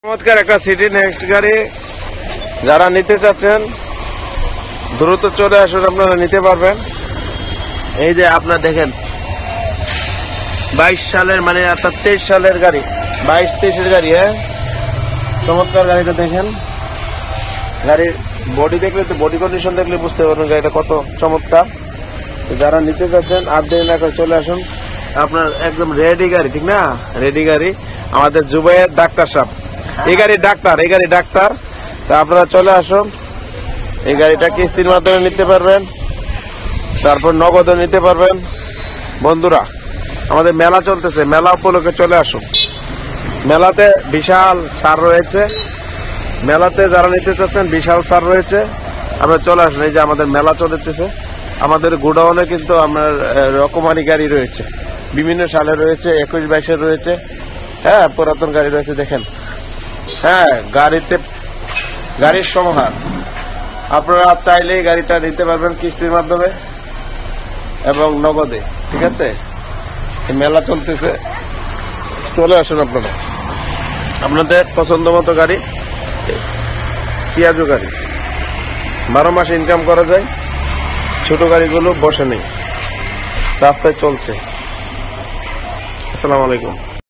চমৎকার একটা city next গাড়ি যারা নিতে চাচ্ছেন দ্রুত চলে আসুন, আপনারা নিতে পারবেন। এই যে আপনার দেখেন 22 সালের মানে অর্থাৎ 23 সালের গাড়ি, 22-23 এর গাড়ি। হ্যাঁ, চমৎকার গাড়িটা দেখেন। গাড়ির বডি দেখলে তো, বডি কন্ডিশন দেখলে বুঝতে পারবেন গাড়িটা কত চমৎকার। যারা নিতে চাচ্ছেন আর দেরি না করে চলে আসুন। আপনার একদম রেডি গাড়ি, ঠিক না? রেডি গাড়ি আমাদের জুবাইয়ের ডাক্তার সাহেব। এই গাড়ি ডাক্তার। তা আপনারা চলে আসুন। এই গাড়িটা কিস্তির মাধ্যমে নিতে পারবেন, তারপর নগদও নিতে পারবেন। বন্ধুরা, আমাদের মেলা চলতেছে, মেলা উপলক্ষে চলে আসুন। মেলাতে বিশাল ছাড় রয়েছে, মেলাতে যারা নিতে চাচ্ছেন বিশাল ছাড় রয়েছে, আপনারা চলে আসুন। এই যে আমাদের মেলা চলতেছে, আমাদের গোডাউনে কিন্তু আপনার রকমারি গাড়ি রয়েছে, বিভিন্ন সালে রয়েছে, 21-22 রয়েছে। হ্যাঁ, পুরাতন গাড়ি রয়েছে দেখেন। হ্যাঁ, গাড়ির সমাহার। আপনারা চাইলেই গাড়িটা নিতে পারবেন কিস্তির মাধ্যমে এবং নগদে, ঠিক আছে? মেলা চলতেছে, চলে আসুন আপনারা। আপনাদের পছন্দ মতো গাড়ি, পিয়াজো গাড়ি 12 মাসে ইনকাম করা যায়। ছোট গাড়িগুলো বসে নেই, রাস্তায় চলছে। আসসালামু আলাইকুম।